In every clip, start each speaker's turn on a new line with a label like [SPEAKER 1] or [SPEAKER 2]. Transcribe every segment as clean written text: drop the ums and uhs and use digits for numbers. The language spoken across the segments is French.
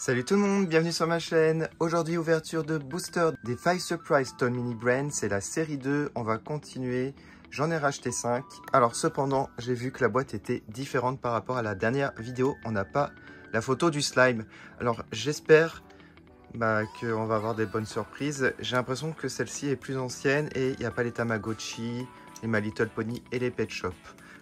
[SPEAKER 1] Salut tout le monde, bienvenue sur ma chaîne. Aujourd'hui, ouverture de booster des 5 Surprise Stone Mini Brand. C'est la série 2, on va continuer. J'en ai racheté 5. Alors cependant, j'ai vu que la boîte était différente par rapport à la dernière vidéo. On n'a pas la photo du slime. Alors j'espère qu'on va avoir des bonnes surprises. J'ai l'impression que celle-ci est plus ancienne et il n'y a pas les Tamagotchi, les My Little Pony et les Pet Shop.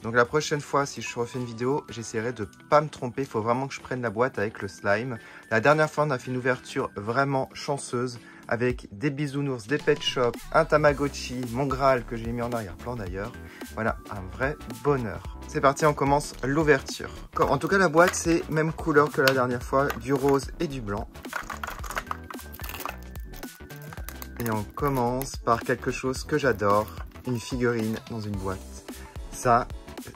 [SPEAKER 1] Donc la prochaine fois, si je refais une vidéo, j'essaierai de ne pas me tromper. Il faut vraiment que je prenne la boîte avec le slime. La dernière fois, on a fait une ouverture vraiment chanceuse avec des bisounours, des Pet Shop, un Tamagotchi, mon Graal que j'ai mis en arrière-plan d'ailleurs. Voilà, un vrai bonheur. C'est parti, on commence l'ouverture. En tout cas, la boîte, c'est même couleur que la dernière fois, du rose et du blanc. Et on commence par quelque chose que j'adore, une figurine dans une boîte. Ça,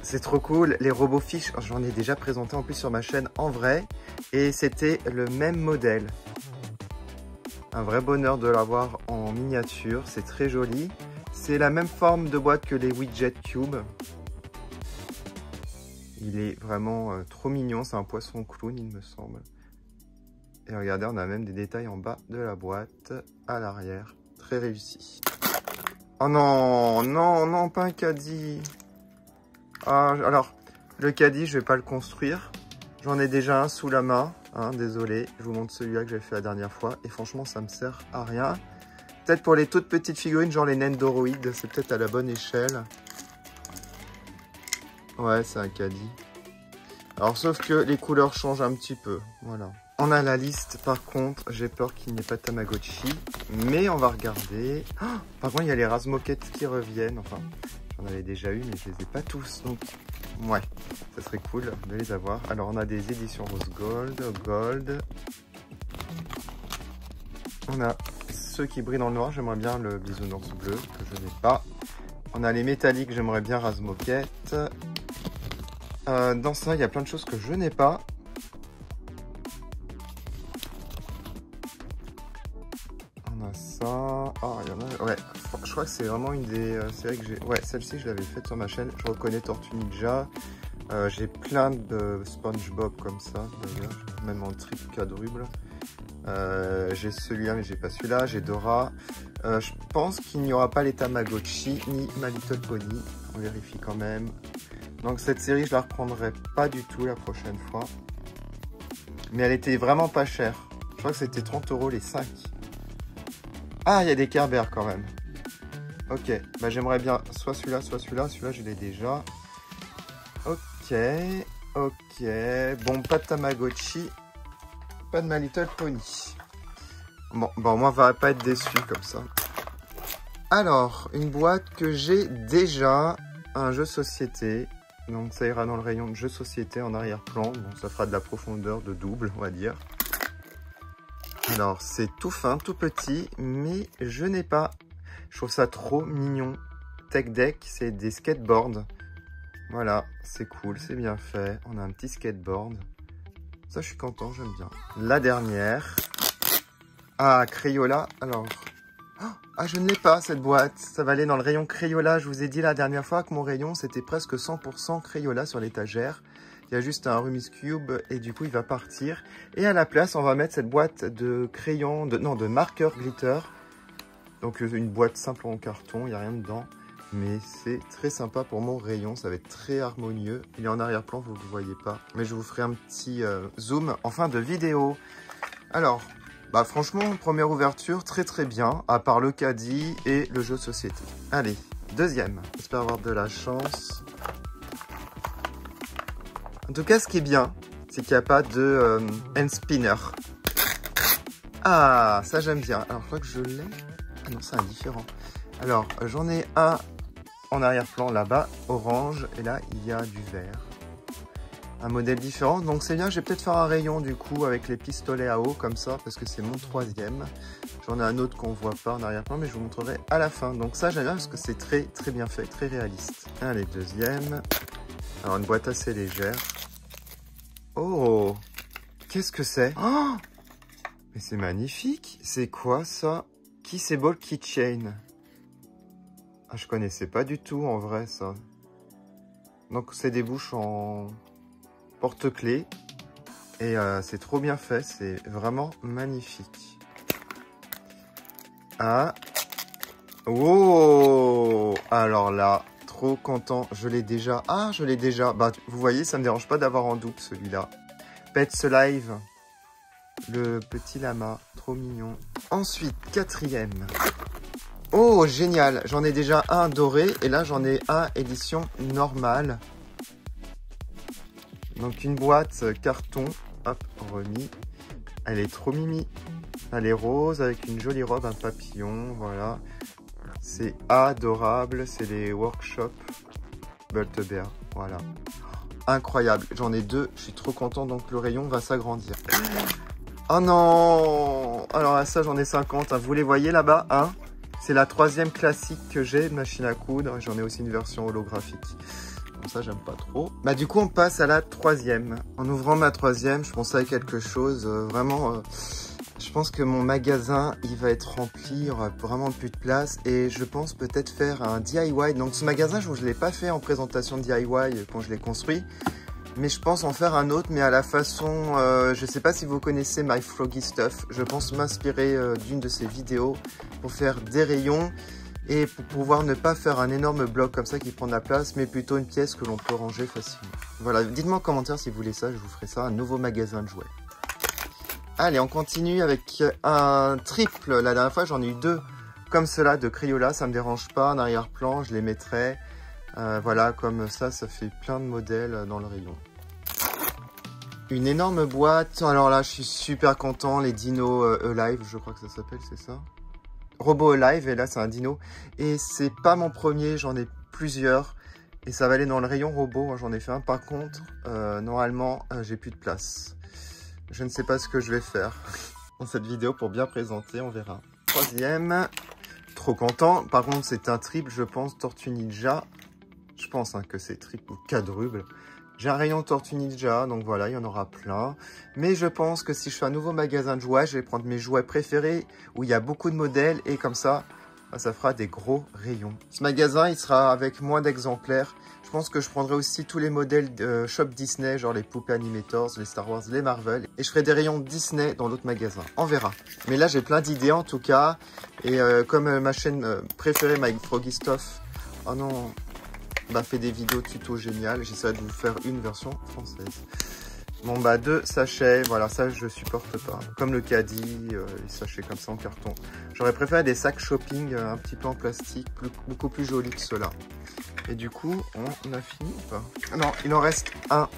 [SPEAKER 1] c'est trop cool. Les robots fiches, j'en ai déjà présenté en plus sur ma chaîne en vrai. Et c'était le même modèle. Un vrai bonheur de l'avoir en miniature. C'est très joli. C'est la même forme de boîte que les Widget Cube. Il est vraiment trop mignon. C'est un poisson clown, il me semble. Et regardez, on a même des détails en bas de la boîte, à l'arrière. Très réussi. Oh non, non, non, pas un caddie. Ah, alors, le caddie, je vais pas le construire. J'en ai déjà un sous la main. Hein, désolé, je vous montre celui-là que j'ai fait la dernière fois. Et franchement, ça me sert à rien. Peut-être pour les toutes petites figurines, genre les naines d'Oroïdes. C'est peut-être à la bonne échelle. Ouais, c'est un caddie. Alors, sauf que les couleurs changent un petit peu. Voilà. On a la liste, par contre, j'ai peur qu'il n'y ait pas de Tamagotchi. Mais on va regarder. Oh, par contre, il y a les Razmoket qui reviennent. Enfin, j'en avais déjà eu, mais je les ai pas tous. Donc, ouais, ça serait cool de les avoir. Alors, on a des éditions rose gold. On a ceux qui brillent dans le noir. J'aimerais bien le bisounours bleu, que je n'ai pas. On a les métalliques, j'aimerais bien Razmoket. Dans ça, il y a plein de choses que je n'ai pas. On a ça. Ah, il y en a. Ouais, je crois que c'est vraiment une des séries que j'ai. Ouais, celle-ci, je l'avais faite sur ma chaîne. Je reconnais Tortue Ninja. J'ai plein de SpongeBob comme ça, d'ailleurs, même en triple quadruple. J'ai celui-là, mais j'ai pas celui-là. J'ai Dora. Je pense qu'il n'y aura pas les Tamagotchi ni My Little Pony. On vérifie quand même. Donc cette série, je la reprendrai pas du tout la prochaine fois. Mais elle était vraiment pas chère. Je crois que c'était 30 € les 5. Ah, il y a des Kerber quand même. Ok, bah j'aimerais bien soit celui-là, soit celui-là. Celui-là, je l'ai déjà. Ok, ok. Bon, pas de Tamagotchi. Pas de My Little Pony. Bon, moi, on va pas être déçu comme ça. Alors, une boîte que j'ai déjà. Un jeu société. Donc, ça ira dans le rayon de jeux société en arrière-plan. Donc, ça fera de la profondeur de double, on va dire. Alors, c'est tout fin, tout petit, mais je n'ai pas. Je trouve ça trop mignon. Tech Deck, c'est des skateboards. Voilà, c'est cool, c'est bien fait. On a un petit skateboard. Ça, je suis content, j'aime bien. La dernière. Ah, Crayola. Alors, ah, je ne l'ai pas, cette boîte. Ça va aller dans le rayon Crayola. Je vous ai dit la dernière fois que mon rayon, c'était presque 100% Crayola sur l'étagère. Il y a juste un Rubik's Cube et du coup, il va partir. Et à la place, on va mettre cette boîte de crayons, de marqueurs glitter. Donc, une boîte simple en carton, il n'y a rien dedans. Mais c'est très sympa pour mon rayon, ça va être très harmonieux. Il est en arrière-plan, vous ne le voyez pas. Mais je vous ferai un petit zoom en fin de vidéo. Alors, franchement, première ouverture, très bien. À part le caddie et le jeu de société. Allez, deuxième. J'espère avoir de la chance. En tout cas, ce qui est bien, c'est qu'il n'y a pas de hand spinner. Ah, ça j'aime bien. Alors, je crois que je l'ai. Ah non, c'est indifférent. Alors, j'en ai un en arrière-plan là-bas, orange, et là, il y a du vert. Un modèle différent, donc c'est bien, je vais peut-être faire un rayon du coup avec les pistolets à eau comme ça, parce que c'est mon troisième. J'en ai un autre qu'on voit pas en arrière-plan, mais je vous montrerai à la fin. Donc ça, j'aime bien parce que c'est très bien fait, très réaliste. Allez, deuxième. Alors, une boîte assez légère. Oh, qu'est-ce que c'est? Oh, mais c'est magnifique. C'est quoi ça? Kissable Keychain. Ah, je connaissais pas du tout en vrai ça. Donc c'est des bouches en porte-clés. Et c'est trop bien fait, c'est vraiment magnifique. Ah. Oh. Alors là, trop content, je l'ai déjà. Ah, je l'ai déjà. Bah, vous voyez, ça me dérange pas d'avoir en double celui-là. Pets Alive. Le petit lama, trop mignon. Ensuite, quatrième. Oh, génial. J'en ai déjà un doré et là, j'en ai un édition normale. Donc, une boîte carton. Hop, remis. Elle est trop mimi. Elle est rose avec une jolie robe, un papillon. Voilà. C'est adorable. C'est les workshops Build-A-Bear. Voilà. Incroyable. J'en ai deux. Je suis trop content. Donc, le rayon va s'agrandir. Oh non! Alors, ça, j'en ai 50. Hein. Vous les voyez là-bas, hein? C'est la troisième classique que j'ai, machine à coudre. J'en ai aussi une version holographique. Bon, ça, j'aime pas trop. Bah, du coup, on passe à la troisième. En ouvrant ma troisième, je pensais à quelque chose. Vraiment, je pense que mon magasin, il va être rempli. Il y aura vraiment plus de place. Et je pense peut-être faire un DIY. Donc, ce magasin, je ne l'ai pas fait en présentation DIY quand je l'ai construit. Mais je pense en faire un autre, mais à la façon, je sais pas si vous connaissez My Froggy Stuff. Je pense m'inspirer d'une de ses vidéos pour faire des rayons et pour pouvoir ne pas faire un énorme bloc comme ça qui prend de la place, mais plutôt une pièce que l'on peut ranger facilement. Voilà, dites-moi en commentaire si vous voulez ça, je vous ferai ça, un nouveau magasin de jouets. Allez, on continue avec un triple. La dernière fois, j'en ai eu deux comme cela de Crayola, ça me dérange pas. En arrière-plan, je les mettrai. Voilà, comme ça fait plein de modèles dans le rayon. Une énorme boîte. Alors là, je suis super content. Les dinos Alive, je crois que ça s'appelle, c'est ça? Robot Alive, et là, c'est un dino. Et c'est pas mon premier, j'en ai plusieurs. Et ça va aller dans le rayon robot. J'en ai fait un. Par contre, normalement, j'ai plus de place. Je ne sais pas ce que je vais faire dans cette vidéo pour bien présenter. On verra. Troisième. Trop content. Par contre, c'est un triple, je pense, Tortue Ninja. Je pense que c'est triple ou quadruple. J'ai un rayon Tortue Ninja, donc voilà, il y en aura plein. Mais je pense que si je fais un nouveau magasin de jouets, je vais prendre mes jouets préférés où il y a beaucoup de modèles et comme ça, ça fera des gros rayons. Ce magasin, il sera avec moins d'exemplaires. Je pense que je prendrai aussi tous les modèles de Shop Disney, genre les poupées Animators, les Star Wars, les Marvel. Et je ferai des rayons Disney dans l'autre magasin. On verra. Mais là, j'ai plein d'idées en tout cas. Et comme ma chaîne préférée, My Froggy Stuff, oh non, m'a fait des vidéos tuto géniales. J'essaie de vous faire une version française. Bon bah 2 sachets, voilà, ça je supporte pas. Comme le caddie, les sachets comme ça en carton. J'aurais préféré des sacs shopping un petit peu en plastique, beaucoup plus jolis que ceux-là. Et du coup, on a fini ou pas? Non, il en reste un.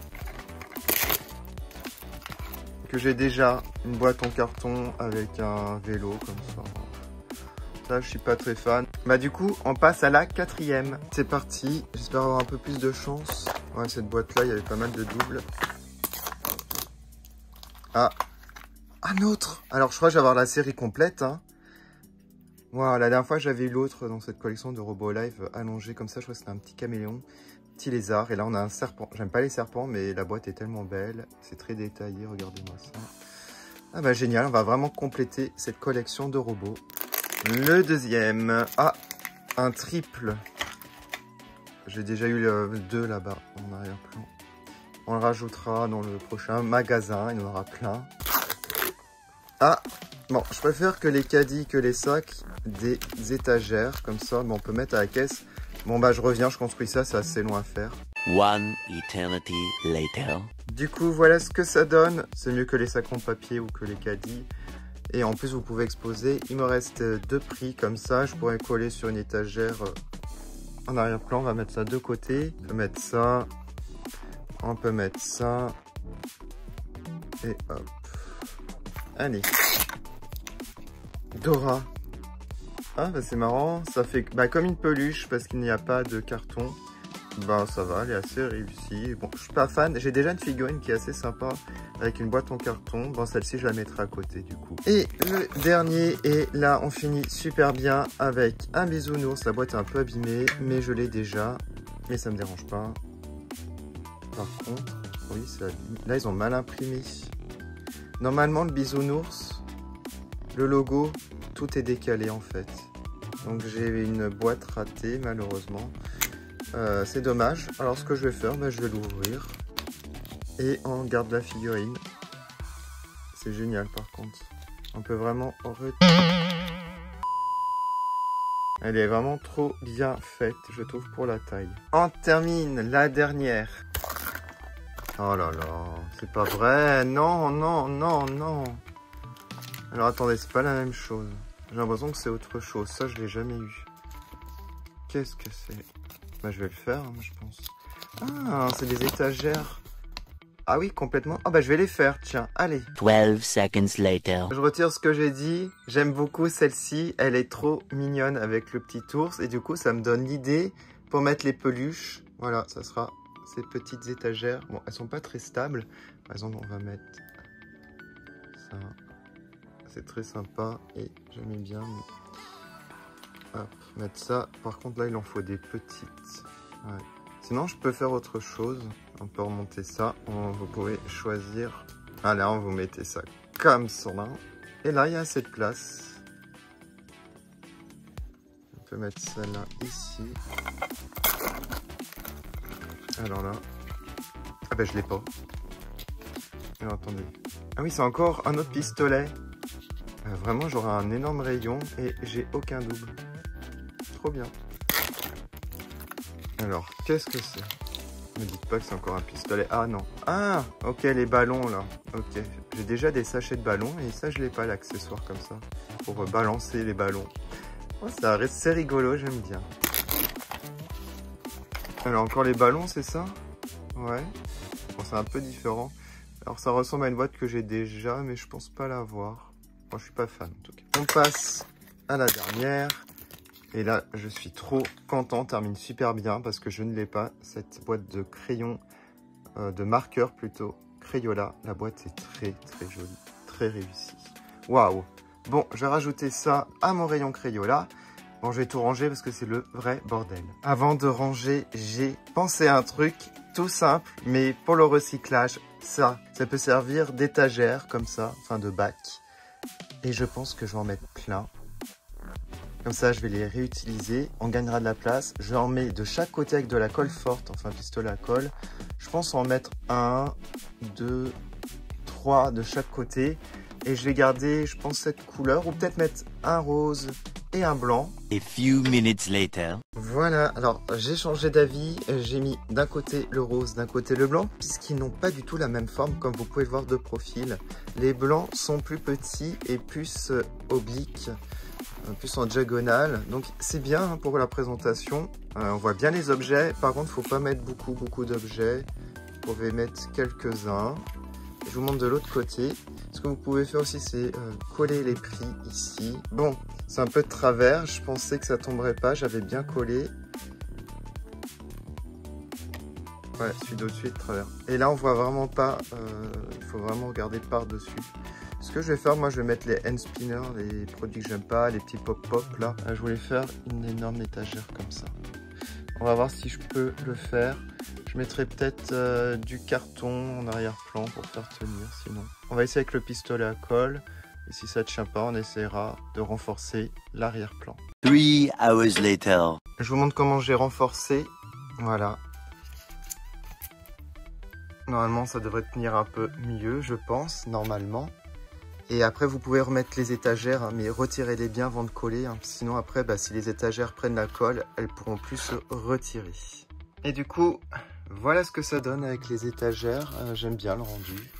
[SPEAKER 1] Que j'ai déjà, une boîte en carton avec un vélo comme ça. Ça, je suis pas très fan. Bah du coup, on passe à la quatrième. C'est parti, j'espère avoir un peu plus de chance. Ouais, cette boîte-là, il y avait pas mal de doubles. Ah, un autre. Alors, je crois que je vais avoir la série complète. Hein. Voilà, la dernière fois, j'avais eu l'autre dans cette collection de Robo Live allongé comme ça. Je crois que c'était un petit caméléon, petit lézard. Et là, on a un serpent. J'aime pas les serpents, mais la boîte est tellement belle. C'est très détaillé, regardez-moi ça. Ah bah génial, on va vraiment compléter cette collection de robots. Le deuxième. Ah, un triple. J'ai déjà eu deux là-bas en arrière-plan. On le rajoutera dans le prochain magasin, il y en aura plein. Ah, bon, je préfère que les caddies, que les sacs, des étagères, comme ça, bon, on peut mettre à la caisse. Bon, bah, je reviens, je construis ça, c'est assez long à faire.
[SPEAKER 2] One eternity later.
[SPEAKER 1] Du coup, voilà ce que ça donne. C'est mieux que les sacs en papier ou que les caddies. Et en plus, vous pouvez exposer. Il me reste 2 prix, comme ça, je pourrais coller sur une étagère en arrière-plan. On va mettre ça de côté. On peut mettre ça. On peut mettre ça. Et hop. Allez. Dora. Ah bah c'est marrant. Ça fait comme une peluche parce qu'il n'y a pas de carton. Bah ça va, elle est assez réussie. Bon, je suis pas fan. J'ai déjà une figurine qui est assez sympa avec une boîte en carton. Bon, celle-ci, je la mettrai à côté du coup. Et le dernier, et là, on finit super bien avec un bisounours. La boîte est un peu abîmée, mais je l'ai déjà. Mais ça me dérange pas. Par contre, oui, c'est abîmé. Là, ils ont mal imprimé. Normalement, le bisounours, le logo, tout est décalé en fait. Donc, j'ai une boîte ratée, malheureusement. C'est dommage. Alors, ce que je vais faire, je vais l'ouvrir. Et on garde la figurine. C'est génial par contre. On peut vraiment... Elle est vraiment trop bien faite, je trouve, pour la taille. On termine la dernière. Oh là là, c'est pas vrai. Non, non, non, non. Alors attendez, c'est pas la même chose. J'ai l'impression que c'est autre chose. Ça, je l'ai jamais eu. Qu'est-ce que c'est? Bah, je vais le faire, hein, je pense. Ah, c'est des étagères. Ah oui, complètement. Ah bah, je vais les faire, tiens. Allez.
[SPEAKER 2] 12 seconds later.
[SPEAKER 1] Je retire ce que j'ai dit. J'aime beaucoup celle-ci. Elle est trop mignonne avec le petit ours. Et du coup, ça me donne l'idée pour mettre les peluches. Voilà, ça sera ces petites étagères. Bon, elles sont pas très stables. Par exemple, on va mettre ça. C'est très sympa. Et j'aime bien. Hop, mettre ça. Par contre, là, il en faut des petites. Ouais. Sinon, je peux faire autre chose. On peut remonter ça. Vous pouvez choisir. Ah là, vous mettez ça comme ça. Et là, il y a assez de place. On peut mettre celle-là ici. Alors là. Ah ben, je l'ai pas. Alors, attendez. Ah oui, c'est encore un autre pistolet. Vraiment, j'aurai un énorme rayon et j'ai aucun double. Trop bien. Alors, qu'est-ce que c'est? Ne dites pas que c'est encore un pistolet. Ah non. Ah, ok, les ballons là. Ok, j'ai déjà des sachets de ballons et ça, je l'ai pas l'accessoire comme ça. Pour balancer les ballons. Oh, ça reste, c'est rigolo, j'aime bien. Alors, encore les ballons, c'est ça? Ouais. Bon, c'est un peu différent. Alors, ça ressemble à une boîte que j'ai déjà, mais je pense pas l'avoir. Moi, je suis pas fan en tout cas. On passe à la dernière. Et là, je suis trop content, termine super bien parce que je ne l'ai pas, cette boîte de crayons, de marqueurs plutôt, Crayola. La boîte est très très jolie, très réussie. Waouh! Bon, je vais rajouter ça à mon rayon Crayola. Bon, je vais tout ranger parce que c'est le vrai bordel. Avant de ranger, j'ai pensé à un truc tout simple, mais pour le recyclage, ça peut servir d'étagère comme ça, enfin de bac. Et je pense que je vais en mettre plein. Comme ça, je vais les réutiliser. On gagnera de la place. Je en mets de chaque côté avec de la colle forte, enfin pistolet à colle. Je pense en mettre 1, 2, 3 de chaque côté. Et je vais garder, je pense, cette couleur. Ou peut-être mettre un rose et un blanc.
[SPEAKER 2] A few minutes later.
[SPEAKER 1] Voilà, alors j'ai changé d'avis. J'ai mis d'un côté le rose, d'un côté le blanc. Puisqu'ils n'ont pas du tout la même forme, comme vous pouvez le voir de profil. Les blancs sont plus petits et plus obliques. Plus en diagonale, donc c'est bien pour la présentation. On voit bien les objets, par contre il ne faut pas mettre beaucoup d'objets. Vous pouvez mettre quelques-uns. Je vous montre de l'autre côté. Ce que vous pouvez faire aussi, c'est coller les prix ici. Bon, c'est un peu de travers, je pensais que ça tomberait pas, j'avais bien collé. Ouais, celui d'au-dessus est de travers. Et là on voit vraiment pas, il faut vraiment regarder par-dessus. Ce que je vais faire, moi je vais mettre les hand spinners, les produits que j'aime pas, les petits pop-pop là. Je voulais faire une énorme étagère comme ça. On va voir si je peux le faire. Je mettrai peut-être du carton en arrière-plan pour faire tenir sinon. On va essayer avec le pistolet à colle. Et si ça ne tient pas, on essaiera de renforcer l'arrière-plan.
[SPEAKER 2] 3 hours later.
[SPEAKER 1] Je vous montre comment j'ai renforcé. Voilà. Normalement, ça devrait tenir un peu mieux, je pense, normalement. Et après, vous pouvez remettre les étagères, hein, mais retirez-les bien avant de coller. Hein, sinon, après, si les étagères prennent la colle, elles pourront plus se retirer. Et du coup, voilà ce que ça donne avec les étagères. J'aime bien le rendu.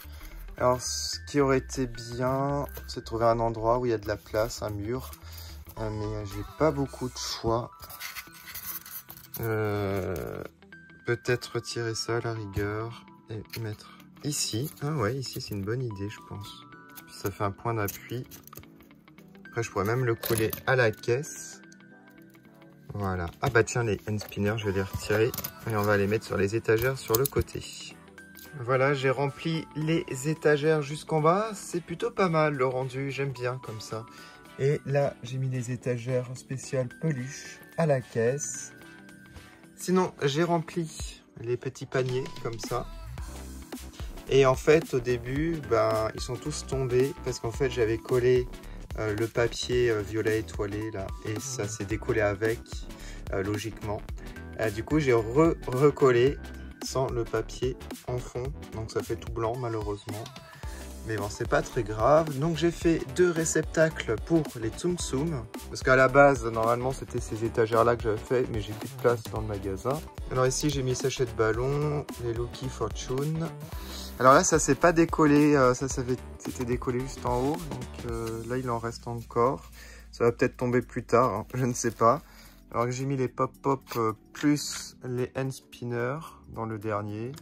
[SPEAKER 1] Alors, ce qui aurait été bien, c'est de trouver un endroit où il y a de la place, un mur. Mais j'ai pas beaucoup de choix. Peut-être retirer ça à la rigueur et mettre ici. Ah ouais, ici, c'est une bonne idée, je pense. Ça fait un point d'appui. Après, je pourrais même le coller à la caisse. Voilà. Ah bah tiens, les hand spinners, je vais les retirer. Et on va les mettre sur les étagères sur le côté. Voilà, j'ai rempli les étagères jusqu'en bas. C'est plutôt pas mal le rendu, j'aime bien comme ça. Et là, j'ai mis les étagères spéciales peluche à la caisse. Sinon, j'ai rempli les petits paniers comme ça. Et en fait, au début, ils sont tous tombés parce qu'en fait, j'avais collé le papier violet étoilé là et ça s'est décollé avec, logiquement. Du coup, j'ai recollé sans le papier en fond, donc ça fait tout blanc malheureusement. Mais bon, c'est pas très grave. Donc j'ai fait 2 réceptacles pour les Tsum Tsum. Parce qu'à la base, normalement, c'était ces étagères-là que j'avais fait, mais j'ai plus de place dans le magasin. Alors ici, j'ai mis sachet de ballon, les Lucky Fortune. Alors là, ça s'est pas décollé, c'était décollé juste en haut. Donc là, il en reste encore. Ça va peut-être tomber plus tard, hein, je ne sais pas. Alors que j'ai mis les pop-pop plus les hand spinners dans le dernier.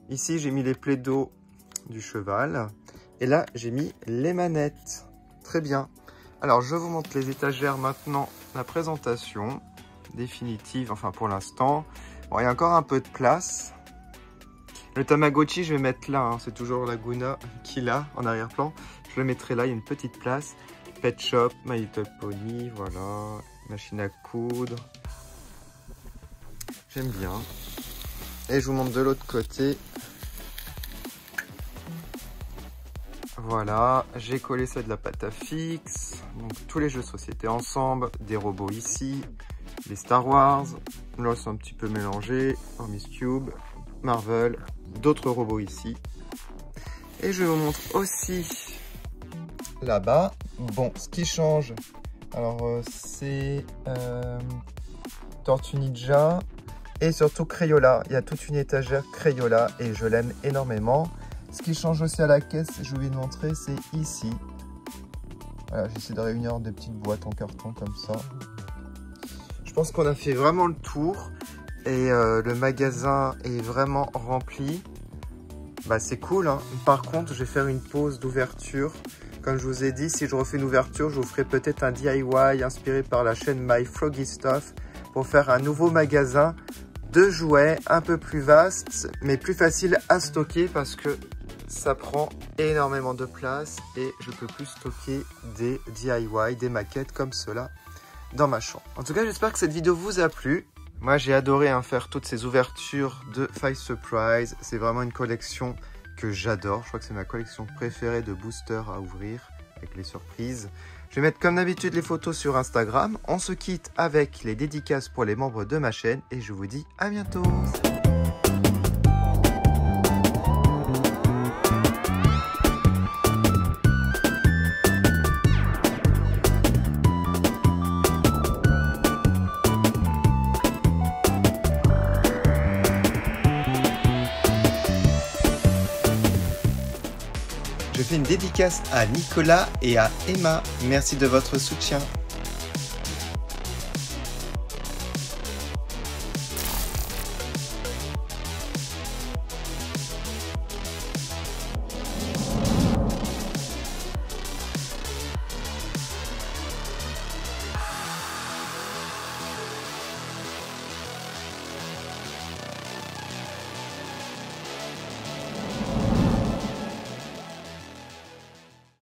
[SPEAKER 1] Ici, j'ai mis les plaidos du cheval. Et là, j'ai mis les manettes. Très bien. Alors, je vous montre les étagères maintenant, la présentation définitive, enfin pour l'instant. Bon, il y a encore un peu de place. Le Tamagotchi, je vais mettre là. Hein. C'est toujours Laguna qui l'a en arrière-plan. Je le mettrai là, il y a une petite place. Pet Shop, My Little Pony, voilà. Machine à coudre. J'aime bien. Et je vous montre de l'autre côté. Voilà, j'ai collé ça de la pâte à fixe. Donc tous les jeux de société ensemble, des robots ici, les Star Wars. Là, c'est un petit peu mélangé. Miss Cube, Marvel, d'autres robots ici. Et je vous montre aussi là-bas. Bon, ce qui change, alors c'est Tortue Ninja et surtout Crayola. Il y a toute une étagère Crayola et je l'aime énormément. Ce qui change aussi à la caisse, je vais vous montrer, c'est ici. Voilà, j'essaie de réunir des petites boîtes en carton comme ça. Je pense qu'on a fait vraiment le tour et le magasin est vraiment rempli. Bah, c'est cool, hein. Par contre, je vais faire une pause d'ouverture. Comme je vous ai dit, si je refais une ouverture, je vous ferai peut-être un DIY inspiré par la chaîne My Froggy Stuff pour faire un nouveau magasin de jouets un peu plus vaste, mais plus facile à stocker parce que ça prend énormément de place et je peux plus stocker des DIY, des maquettes comme cela dans ma chambre. En tout cas, j'espère que cette vidéo vous a plu. Moi, j'ai adoré faire toutes ces ouvertures de Five Surprise. C'est vraiment une collection que j'adore. Je crois que c'est ma collection préférée de boosters à ouvrir avec les surprises. Je vais mettre comme d'habitude les photos sur Instagram. On se quitte avec les dédicaces pour les membres de ma chaîne et je vous dis à bientôt. Je fais une dédicace à Nicolas et à Emma. Merci de votre soutien.